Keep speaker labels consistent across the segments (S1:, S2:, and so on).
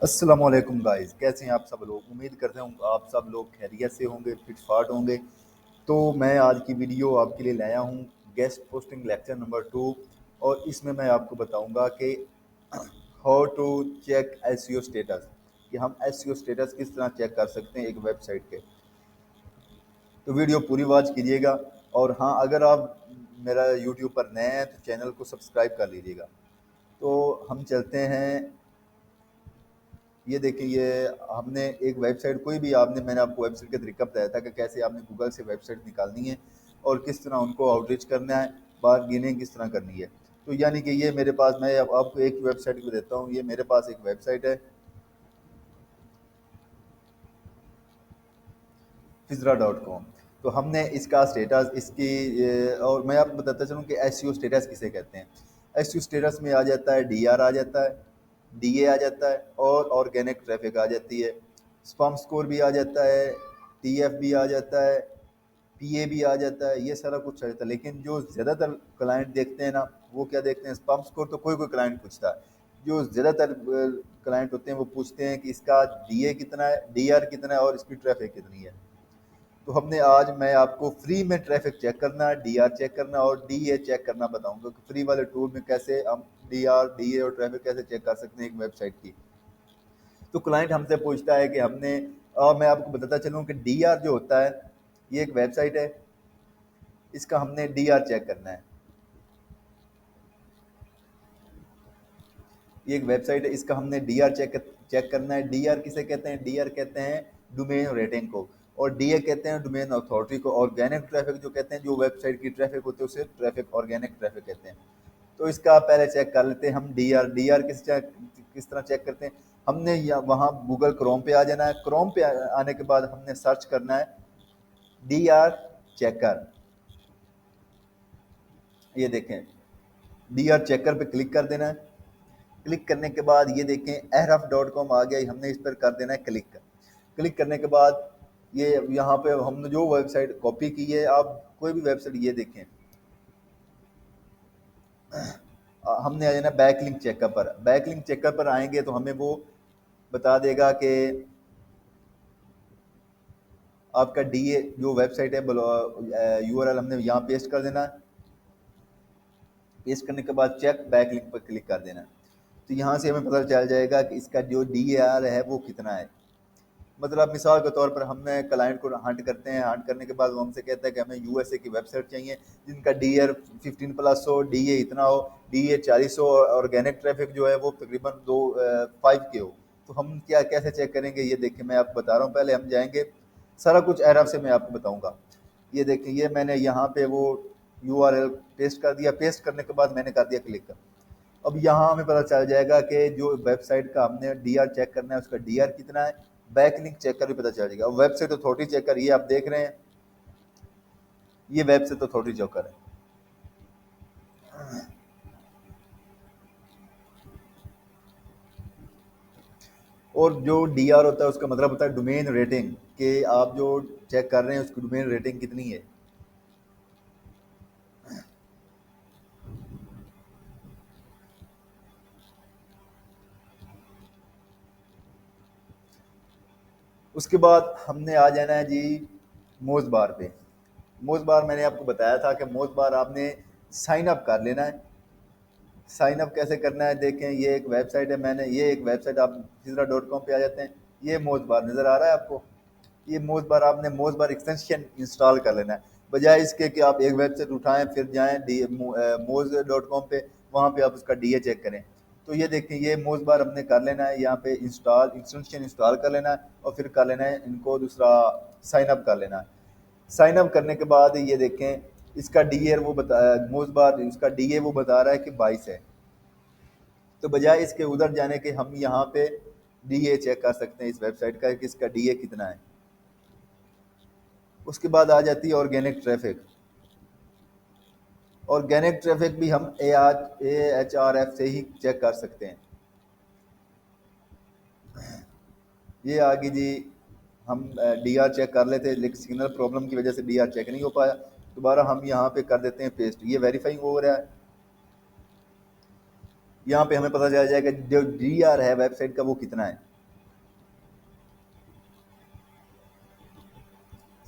S1: अस्सलामुअलैकुम गाइस, कैसे हैं आप सब लोग। उम्मीद करते हैं आप सब लोग खैरियत से होंगे, फिट फाट होंगे। तो मैं आज की वीडियो आपके लिए लाया हूँ गेस्ट पोस्टिंग लेक्चर नंबर 2। और इसमें मैं आपको बताऊंगा कि how to check SEO status, कि हम एसईओ स्टेटस किस तरह चेक कर सकते हैं एक वेबसाइट के। तो वीडियो पूरी वॉच कीजिएगा। और हाँ, अगर आप मेरा यूट्यूब पर नए हैं तो चैनल को सब्सक्राइब कर लीजिएगा। तो हम चलते हैं। ये देखिए, ये हमने एक वेबसाइट, कोई भी आपने, मैंने आपको वेबसाइट का तरीका बताया था कि कैसे आपने गूगल से वेबसाइट निकालनी है और किस तरह उनको आउटरीच करना है, बारगेनिंग किस तरह करनी है। तो यानी कि ये मेरे पास, मैं अब आपको एक वेबसाइट को देता हूँ। ये मेरे पास एक वेबसाइट है फिजरा.com। तो हमने इसका स्टेटस इसकी और मैं आपको बताता चलूँ कि एसईओ स्टेटस किसे कहते हैं। एसईओ स्टेटस में आ जाता है डीआर आ जाता है, डीए आ जाता है और ऑर्गेनिक ट्रैफिक आ जाती है। स्पैम स्कोर भी आ जाता है, टीएफ भी आ जाता है, पीए भी आ जाता है। ये सारा कुछ आ जाता है। लेकिन जो ज़्यादातर क्लाइंट देखते हैं ना, वो क्या देखते हैं, स्पैम स्कोर तो कोई कोई क्लाइंट पूछता है। जो ज़्यादातर क्लाइंट होते हैं वो पूछते हैं कि इसका डीए कितना है, डीआर कितना है और इसकी ट्रैफिक कितनी है। तो हमने आज मैं आपको फ्री में ट्रैफिक चेक करना, डीआर चेक करना और डीए चेक करना बताऊंगा कि फ्री वाले टूल में कैसे हम डीआर, डीए और ट्रैफिक कैसे चेक कर सकते हैं एक वेबसाइट की। तो क्लाइंट हमसे पूछता है कि हमने, और मैं आपको बताता चलूँ कि डीआर जो होता है, ये एक वेबसाइट है, इसका हमने डीआर चेक करना है। ये एक वेबसाइट है, इसका हमने डीआर चेक चेक करना है। डीआर किसे कहते हैं? डीआर कहते हैं डोमेन रेटिंग को, और डीए कहते हैं डोमेन अथॉरिटी को। ऑर्गेनिक ट्रैफिक जो कहते हैं, जो वेबसाइट की ट्रैफिक होती है उसे ट्रैफिक, ऑर्गेनिक ट्रैफिक कहते हैं। तो इसका पहले चेक कर लेते हैं हम डीआर। डीआर किस तरह चेक करते हैं? हमने वहाँ गूगल क्रोम पे आ जाना है। क्रोम पे आने के बाद हमने सर्च करना है डीआर चेकर। ये देखें, डीआर चेकर पे क्लिक कर देना है। क्लिक करने के बाद ये देखें ahref.com आ गया, हमने इस पर कर देना है क्लिक। क्लिक करने के बाद ये यहाँ पे हमने जो वेबसाइट कॉपी की है, आप कोई भी वेबसाइट, ये देखें हमने आ जाना बैकलिंक चेकअप पर। बैकलिंक चेकअप पर आएंगे तो हमें वो बता देगा कि आपका डीए जो वेबसाइट है, यूआरएल हमने यहाँ पेस्ट कर देना है। पेस्ट करने के बाद चेक बैकलिंक पर क्लिक कर देना। तो यहाँ से हमें पता चल जाएगा कि इसका जो डीएआर है वो कितना है। मतलब मिसाल के तौर पर हमने क्लाइंट को हंट करते हैं, हंट करने के बाद वो हमसे कहता है कि हमें यूएसए की वेबसाइट चाहिए जिनका डीआर 15+ हो, डीए इतना हो, डीए 40 हो, ऑर्गेनिक ट्रैफिक जो है वो तकरीबन 5 के हो। तो हम क्या कैसे चेक करेंगे? ये देखिए, मैं आपको बता रहा हूँ। पहले हम जाएंगे, सारा कुछ एरफ से मैं आपको बताऊँगा। ये देखिए, ये मैंने यहाँ पे वो यूआरएल पेस्ट कर दिया। पेस्ट करने के बाद मैंने कर दिया क्लिक। अब यहाँ हमें पता चल जाएगा कि जो वेबसाइट का हमने डीआर चेक करना है उसका डीआर कितना है। बैकलिंक चेकर भी पता चल जाएगा। वेबसाइट अथॉरिटी चेकर, ये आप देख रहे हैं, ये वेबसाइट अथॉरिटी चेकर है। और जो डीआर होता है उसका मतलब होता है डोमेन रेटिंग, कि आप जो चेक कर रहे हैं उसकी डोमेन रेटिंग कितनी है। उसके बाद हमने आ जाना है जी मोज बार पे। मोज बार मैंने आपको बताया था कि मोज बार आपने साइन अप कर लेना है। साइन अप कैसे करना है? देखें, ये एक वेबसाइट है, मैंने ये एक वेबसाइट, आप हिजरा.com पे आ जाते हैं। ये मोज बार नज़र आ रहा है आपको? ये मोज बार, आपने मोज बार एक्सटेंशन इंस्टॉल कर लेना है। बजाय इसके कि आप एक वेबसाइट उठाएं फिर जाएं moz.com पे, वहाँ पे आप उसका डीए चेक करें। तो ये देखें, ये मोज बार हमने कर लेना है, यहाँ पे इंस्टॉल एक्सटेंशन इंस्टॉल कर लेना है और फिर कर लेना है इनको दूसरा साइन अप कर लेना है। साइन अप करने के बाद ये देखें, इसका डीए वो बता, मोज बार इसका डीए वो बता रहा है कि 22 है। तो बजाय इसके उधर जाने के हम यहाँ पे डीए चेक कर सकते हैं इस वेबसाइट का कि इसका डीए कितना है। उसके बाद आ जाती है ऑर्गेनिक ट्रैफिक। ऑर्गेनिक ट्रैफिक भी हम AHRF से ही चेक कर सकते हैं। ये आगे जी, हम डीआर चेक कर लेते हैं, लेकिन सिग्नल प्रॉब्लम की वजह से डीआर चेक नहीं हो पाया। दोबारा हम यहाँ पे कर देते हैं पेस्ट। ये वेरीफाइंग हो रहा है। यहाँ पे हमें पता चल जाएगा जो डीआर है वेबसाइट का वो कितना है।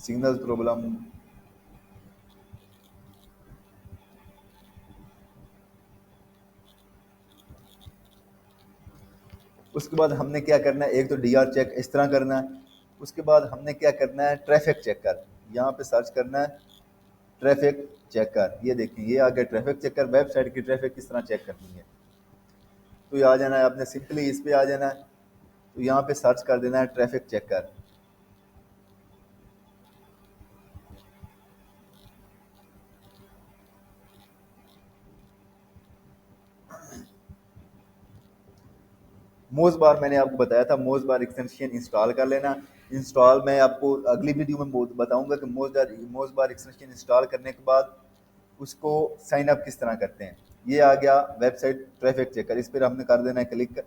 S1: Signal problem. उसके बाद हमने क्या करना है, एक तो डीआर चेक इस तरह करना है। उसके बाद हमने क्या करना है, ट्रैफिक चेकर, यहाँ पे सर्च करना है ट्रैफिक चेकर। ये देखें ये आ गया ट्रैफिक चेकर, वेबसाइट की ट्रैफिक किस तरह चेक करनी है। तो ये आ जाना है, आपने सिंपली इस पे आ जाना है, तो यहाँ पे सर्च कर देना है ट्रैफिक चेकर। मोज बार मैंने आपको बताया था, मोज बार एक्सटेंशन इंस्टॉल कर लेना। इंस्टॉल मैं आपको अगली वीडियो में बताऊंगा कि मोज बार एक्सटेंशन इंस्टॉल करने के बाद उसको साइन अप किस तरह करते हैं। ये आ गया वेबसाइट ट्रैफिक चेकर, इस पर हमने कर देना है क्लिक।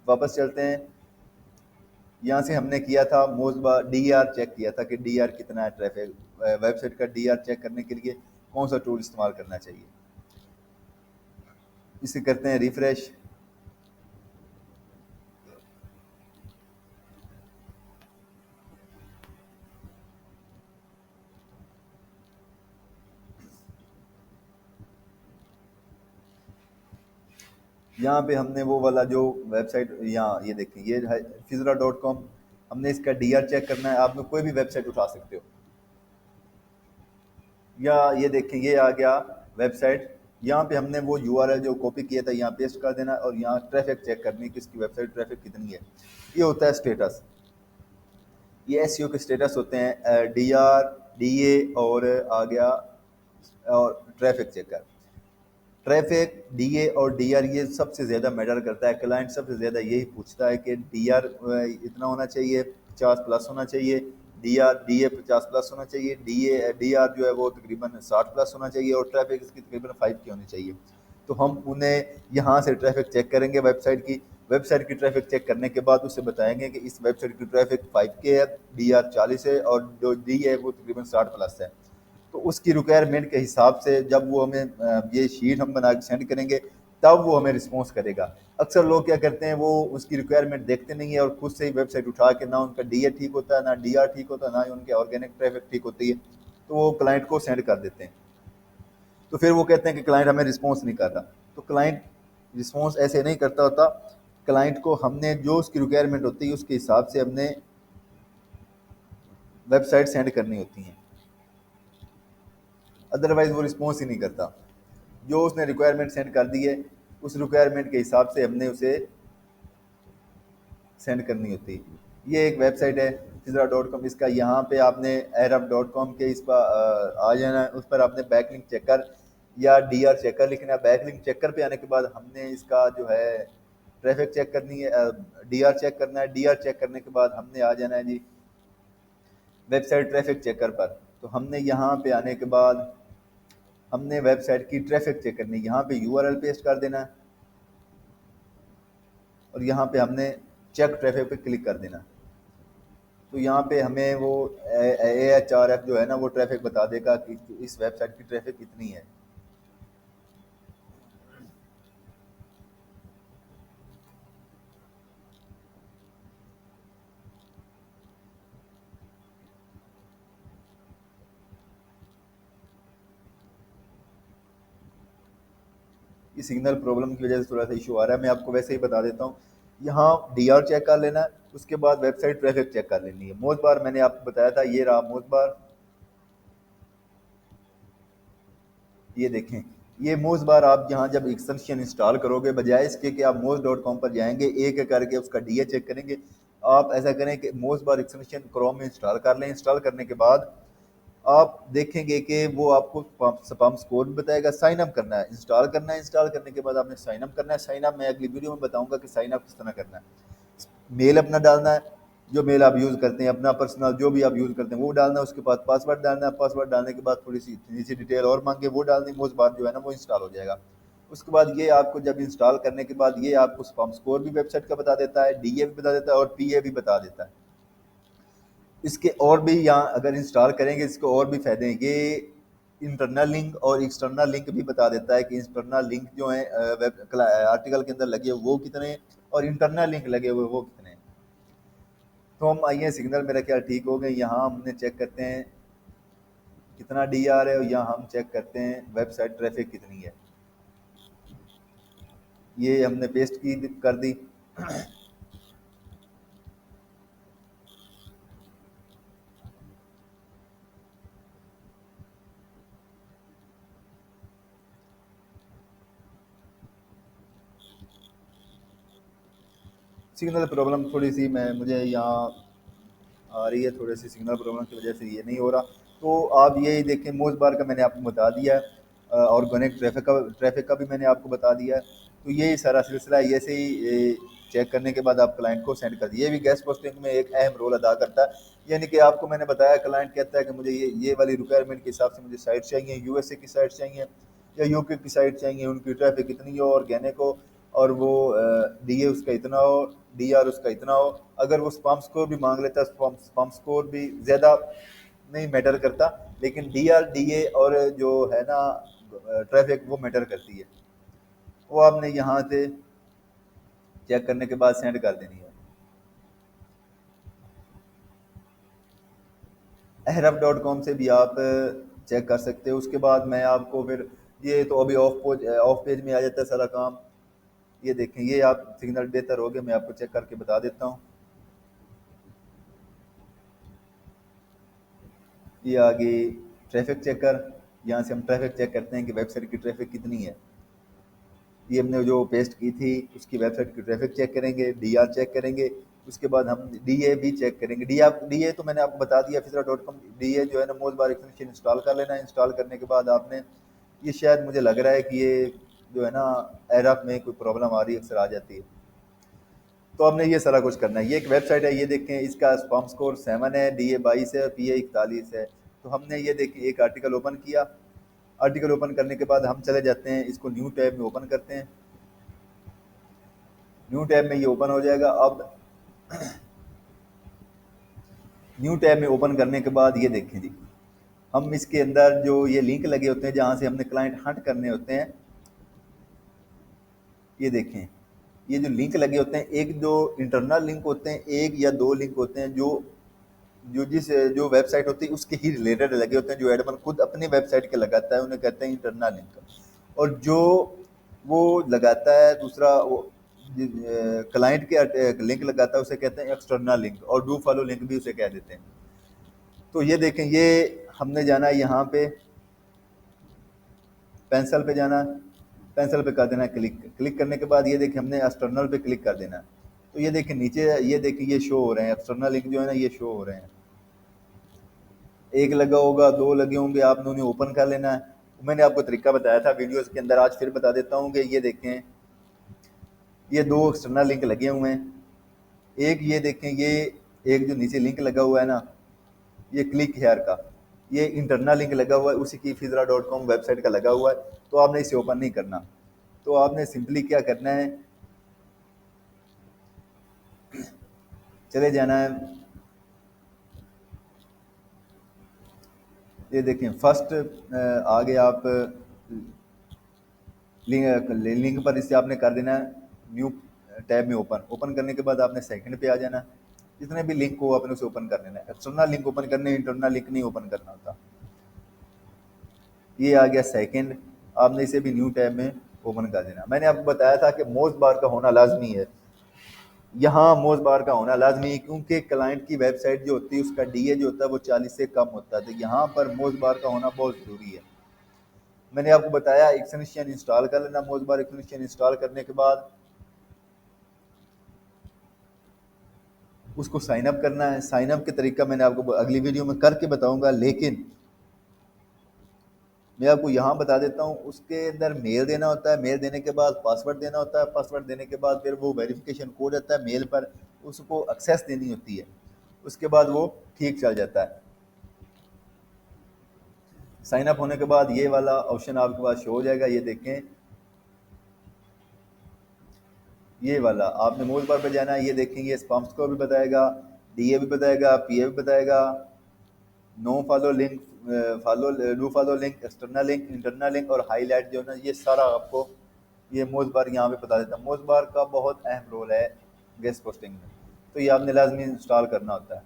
S1: वापस चलते हैं, यहाँ से हमने किया था मोज बार डीआर चेक किया था कि डीआर कितना है ट्रैफिक। वेबसाइट का डीआर चेक करने के लिए कौन सा टूल इस्तेमाल करना चाहिए, इसे करते हैं रिफ्रेश। यहाँ पे हमने वो वाला जो वेबसाइट, यहाँ ये देखें ये है फिजरा.com। हमने इसका डीआर चेक करना है। आप लोग कोई भी वेबसाइट उठा सकते हो, या ये देखें ये आ गया वेबसाइट। यहाँ पे हमने वो यूआरएल जो कॉपी किया था यहाँ पेस्ट कर देना, और यहाँ ट्रैफिक चेक करनी है कि इसकी वेबसाइट ट्रैफिक कितनी है। ये होता है स्टेटस, ये एसईओ के स्टेटस होते हैं, डीआर, डीए और आ गया और ट्रैफिक चेकर। ट्रैफिक, डीए और डीआर ये सबसे ज़्यादा मैटर करता है। क्लाइंट सबसे ज़्यादा यही पूछता है कि डीआर इतना होना चाहिए, 50 प्लस होना चाहिए, डीए 50 प्लस होना चाहिए, डीआर जो है वो तकरीबन 60 प्लस होना चाहिए, और ट्रैफिक इसकी तकरीबन 5 की होनी चाहिए। तो हम उन्हें यहाँ से ट्रैफिक चेक करेंगे वेबसाइट की ट्रैफिक चेक करने के बाद उसे बताएंगे कि इस वेबसाइट की ट्रैफिक 5K है, डीआर 40 है, और जो डी है वो तकरीबन 60 प्लस है। तो उसकी रिक्वायरमेंट के हिसाब से जब वो हमें ये शीट हम बना के सेंड करेंगे, तब वो हमें रिस्पॉन्स करेगा। अक्सर लोग क्या करते हैं, वो उसकी रिक्वायरमेंट देखते नहीं है और खुद से ही वेबसाइट उठा के ना उनका डीए ठीक होता है, ना डीआर ठीक होता है, ना ही उनके ऑर्गेनिक ट्रैफिक ठीक होती है, तो वो क्लाइंट को सेंड कर देते हैं। तो फिर वो कहते हैं कि क्लाइंट हमें रिस्पॉन्स नहीं कर रहा। तो क्लाइंट रिस्पॉन्स ऐसे नहीं करता होता। क्लाइंट को हमने जो उसकी रिक्वायरमेंट होती है उसके हिसाब से हमने वेबसाइट सेंड करनी होती हैं, अदरवाइज वो रिस्पॉन्स ही नहीं करता। जो उसने रिक्वायरमेंट सेंड कर दी है, उस रिक्वायरमेंट के हिसाब से हमने उसे सेंड करनी होती है। ये एक वेबसाइट है फिजरा.com, इसका यहाँ पे आपने arab.com के इस पर आ जाना है, उस पर आपने बैकलिंक चेकर या डीआर चेकर लिखना है। बैकलिंक चेकर पे आने के बाद हमने इसका जो है ट्रैफिक चेक करनी है, डीआर चेक करना है। डीआर चेक करने के बाद हमने आ जाना है जी वेबसाइट ट्रैफिक चेकर पर। तो हमने यहाँ पे आने के बाद हमने वेबसाइट की ट्रैफिक चेक करनी है, यहाँ पे यूआरएल पेस्ट कर देना है, और यहाँ पे हमने चेक ट्रैफिक पे क्लिक कर देना। तो यहाँ पे हमें वो AHRF जो है ना वो ट्रैफिक बता देगा कि इस वेबसाइट की ट्रैफिक कितनी है। ये सिग्नल प्रॉब्लम की वजह से थोड़ा सा इशू आ रहा है, मैं आपको वैसे ही बता देता हूँ। यहाँ डीआर चेक कर लेना है, उसके बाद वेबसाइट ट्रैफिक चेक कर लेनी है। मोज बार मैंने आपको बताया था, ये रहा मोज बार। ये देखें ये मोज बार, आप यहाँ जब एक्सटेंशन इंस्टॉल करोगे, बजाय इसके कि आप moz.com पर जाएंगे एक एक करके उसका डीए चेक करेंगे, आप ऐसा करें कि मोज बार एक्सटेंशन क्रोम में इंस्टॉल कर लें। इंस्टॉल करने के बाद आप देखेंगे कि वो आपको स्पैम स्कोर भी बताएगा। साइन अप करना है, इंस्टॉल करना है, इंस्टॉल करने के बाद आपने साइन अप करना है। साइन अप मैं अगली वीडियो में बताऊंगा कि साइन अप किस तरह करना है। मेल अपना डालना है, जो मेल आप यूज़ करते हैं अपना पर्सनल, जो भी आप यूज़ करते हैं वो डालना है। उसके बाद पासवर्ड डालना है, पासवर्ड डालने के बाद थोड़ी सी नीचे डिटेल और मांगे वो डालनी, वो बात जो है ना वो इंस्टॉल हो जाएगा। उसके बाद ये आपको जब इंस्टॉल करने के बाद ये आपको स्पैम स्कोर भी वेबसाइट का बता देता है, डीए भी बता देता है, और पीए भी बता देता है। इसके और भी यहाँ अगर इंस्टॉल करेंगे इसके और भी फ़ायदे हैं। ये इंटरनल लिंक और एक्सटर्नल लिंक भी बता देता है कि इंटरनल लिंक जो है वेब आर्टिकल के अंदर लगे हुए वो कितने हैं, और इंटरनल लिंक लगे हुए वो कितने हैं। तो हम आइए सिग्नल मेरा ख्याल ठीक हो गए। यहाँ हमने चेक करते हैं कितना डी आर है, और यहाँ हम चेक करते हैं वेबसाइट ट्रैफिक कितनी है। ये हमने पेस्ट की कर दी। सिग्नल प्रॉब्लम थोड़ी सी मैं मुझे यहाँ आ रही है, थोड़ी सी सिग्नल प्रॉब्लम की वजह से ये नहीं हो रहा। तो आप यही देखें, मोस्ट बार का मैंने आपको बता दिया है, ऑर्गेनिक ट्रैफिक का भी मैंने आपको बता दिया है। तो यही सारा सिलसिला है। ऐसे ही चेक करने के बाद आप क्लाइंट को सेंड कर दिए। ये भी गेस्ट पोस्टिंग में एक अहम रोल अदा करता है। यानी कि आपको मैंने बताया, क्लाइंट कहता है कि मुझे ये वाली रिक्वायरमेंट के हिसाब से मुझे साइट चाहिए, यूएसए की साइट चाहिए या यूके की साइट चाहिए, उनकी ट्रैफिक कितनी हो ऑर्गेनिक हो, और वो डी ए उसका इतना हो, डी आर उसका इतना हो। अगर वो स्पैम स्कोर भी मांग लेता है, स्पैम स्कोर भी ज़्यादा नहीं मैटर करता, लेकिन डी आर डी ए और जो है ना ट्रैफिक वो मैटर करती है। वो आपने यहाँ से चेक करने के बाद सेंड कर देनी है। ahref.com से भी आप चेक कर सकते हो। उसके बाद मैं आपको फिर, ये तो अभी ऑफ पेज में आ जाता है सारा काम। ये देखें, ये आप सिग्नल बेहतर हो गए, मैं आपको चेक करके बता देता हूँ। ये आगे ट्रैफिक चेकर, यहाँ से हम ट्रैफिक चेक करते हैं कि वेबसाइट की ट्रैफिक कितनी है। ये हमने जो पेस्ट की थी उसकी वेबसाइट की ट्रैफिक चेक करेंगे, डी आर चेक करेंगे। उसके बाद हम डी ए भी चेक करेंगे। डी ए तो मैंने आपको बता दिया, फिजरा.com। डी ए जो है ना, मोस्ट बार एक्सटेंशन इंस्टॉल कर लेना है। इंस्टॉल करने के बाद आपने, ये शायद मुझे लग रहा है कि ये जो है ना एरफ में कोई प्रॉब्लम आ रही है, अक्सर आ जाती है। तो आपने ये सारा कुछ करना है। ये एक वेबसाइट है, ये देखें, इसका स्पैम स्कोर 7 है, डी ए 22 है, पी ए 41 है। तो हमने ये देखें एक आर्टिकल ओपन किया। आर्टिकल ओपन करने के बाद हम चले जाते हैं, इसको न्यू टैब में ओपन करते हैं। न्यू टैब में ये ओपन हो जाएगा। अब न्यू टैब में ओपन करने के बाद ये देखें जी, हम इसके अंदर जो ये लिंक लगे होते हैं जहाँ से हमने क्लाइंट हंट करने होते हैं, ये देखें, ये जो लिंक लगे होते हैं, एक जो इंटरनल लिंक होते हैं, एक या दो लिंक होते हैं जो जो जिस जो वेबसाइट होती है उसके ही रिलेटेड लगे होते हैं, जो एडमन खुद अपनी वेबसाइट के लगाता है, उन्हें कहते हैं इंटरनल लिंक। और जो वो लगाता है दूसरा, वो क्लाइंट के लिंक लगाता है, उसे कहते हैं एक्सटर्नल लिंक, और डू फॉलो लिंक भी उसे कह देते हैं। तो ये देखें, ये हमने जाना है यहाँ पे, पेंसिल पे जाना, पेंसिल पे कर देना है क्लिक। क्लिक करने के बाद ये देखें, हमने एक्सटर्नल पे क्लिक कर देना है। तो ये देखें नीचे, ये देखें, ये शो हो रहे हैं एक्सटर्नल लिंक जो है ना, ये शो हो रहे हैं। एक लगा होगा, दो लगे होंगे, आपने उन्हें ओपन कर लेना है। मैंने आपको तरीका बताया था वीडियोस के अंदर, आज फिर बता देता हूँ कि ये देखें, ये दो एक्सटर्नल लिंक लगे हुए हैं। एक ये देखें, ये एक जो नीचे लिंक लगा हुआ है ना, ये क्लिक हेयर का, ये इंटरनल लिंक लगा हुआ है, उसी की फिजरा.com वेबसाइट का लगा हुआ है। तो आपने इसे ओपन नहीं करना। तो आपने सिंपली क्या करना है, चले जाना है, ये देखें फर्स्ट आगे आप लिंक पर इसे आपने कर देना है न्यू टैब में ओपन। ओपन करने के बाद आपने सेकंड पे आ जाना। जितने भी लिंक को आपने उसे ओपन कर लेना है। एक्सटर्नल लिंक ओपन करने, इंटरनल लिंक नहीं ओपन करना होता। ये आ गया सेकंड, आपने इसे भी न्यू टैब में ओपन कर देना। मैंने आपको बताया था कि मोस्ट बार का होना लाजमी है। यहाँ मोस्ट बार का होना लाजमी है, क्योंकि क्लाइंट की वेबसाइट जो होती है उसका डीए जो होता है वो 40 से कम होता है। तो यहाँ पर मोस्ट बार का होना बहुत ज़रूरी है। मैंने आपको बताया एक्सटेंशन इंस्टॉल कर लेना। मोस्ट बार एक्सटेंशन इंस्टॉल करने के बाद उसको साइन अप करना है। साइन अप के तरीका मैंने आपको अगली वीडियो में करके बताऊंगा, लेकिन मैं आपको यहाँ बता देता हूँ। उसके अंदर मेल देना होता है, मेल देने के बाद पासवर्ड देना होता है, पासवर्ड देने के बाद फिर वो वेरिफिकेशन कोड आता है मेल पर, उसको एक्सेस देनी होती है। उसके बाद वो ठीक चल जाता है। साइन अप होने के बाद ये वाला ऑप्शन आपके पास शो हो जाएगा। ये देखें, ये वाला आपने मोस्ट बार पे जाना है। ये देखें, ये स्पैम स्कोर भी बताएगा, डीए भी बताएगा, पीए भी बताएगा, no follow link, follow do follow link, external link, internal link और हाईलाइट जो है ना, ये सारा आपको ये मोस्ट बार यहाँ पे बता देता है। मोस्ट बार का बहुत अहम रोल है गेस्ट पोस्टिंग में। तो ये आपने लाजमी इंस्टॉल करना होता है।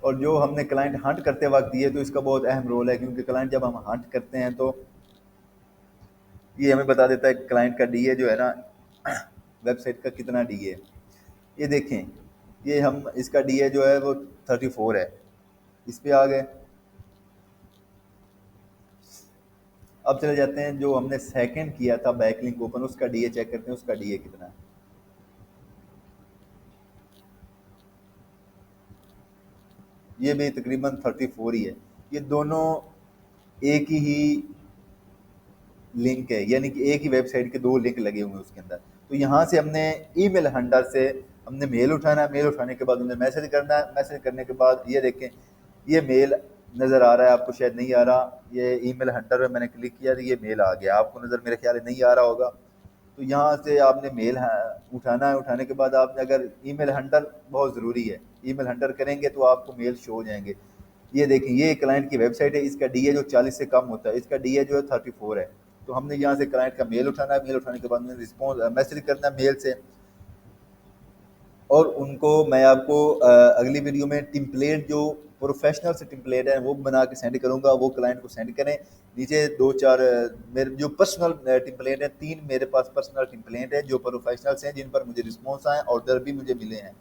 S1: और जो हमने क्लाइंट हंट करते वक्त दिए, तो इसका बहुत अहम रोल है, क्योंकि क्लाइंट जब हम हंट करते हैं तो ये हमें बता देता है क्लाइंट का डीए जो है ना वेबसाइट का कितना डीए। ये देखें, ये हम इसका डीए जो है वो 34 है। इस पे आ गए। अब चले जाते हैं जो हमने सेकंड किया था बैकलिंक ओपन, उसका डीए चेक करते हैं, उसका डीए कितना है। ये भी तकरीबन 34 ही है। ये दोनों एक ही लिंक है, यानी कि एक ही वेबसाइट के दो लिंक लगे हुए हैं उसके अंदर। तो यहाँ से हमने ईमेल हंटर से हमने मेल उठाना है, मेल उठाने के बाद उन्हें मैसेज करना है, मैसेज करने के बाद ये देखें, ये मेल नज़र आ रहा है आपको, शायद नहीं आ रहा। ये ईमेल हंटर में मैंने क्लिक किया तो ये मेल आ गया, आपको नज़र मेरे ख्याल नहीं आ रहा होगा। तो यहाँ से आपने मेल उठाना है। उठाने के बाद आपने, अगर ईमेल हंटर बहुत ज़रूरी है, ईमेल हंटर करेंगे तो आपको मेल शो हो जाएंगे। ये देखें, ये क्लाइंट की वेबसाइट है, इसका डीए जो 40 से कम होता है, इसका डीए जो है 34 है। तो हमने यहाँ से क्लाइंट का मेल उठाना है, मेल उठाने के बाद रिस्पॉन्स मैसेज करना है मेल से। और उनको मैं आपको अगली वीडियो में टेम्पलेट जो प्रोफेशनल से टेम्पलेट है वो बना के सेंड करूँगा, वो क्लाइंट को सेंड करें। नीचे दो चार मेरे जो पर्सनल टेम्पलेट है, 3 मेरे पास पर्सनल टेम्पलेट है जो प्रोफेशनल्स हैं, जिन पर मुझे रिस्पॉन्स आए, ऑर्डर भी मुझे मिले हैं।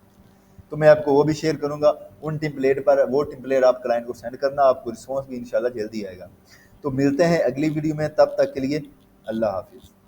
S1: तो मैं आपको वो भी शेयर करूँगा। उन टेम्पलेट पर, वो टेम्पलेट आप क्लाइंट को सेंड करना, आपको रिस्पॉन्स भी इंशाल्लाह जल्दी आएगा। तो मिलते हैं अगली वीडियो में, तब तक के लिए अल्लाह हाफिज़।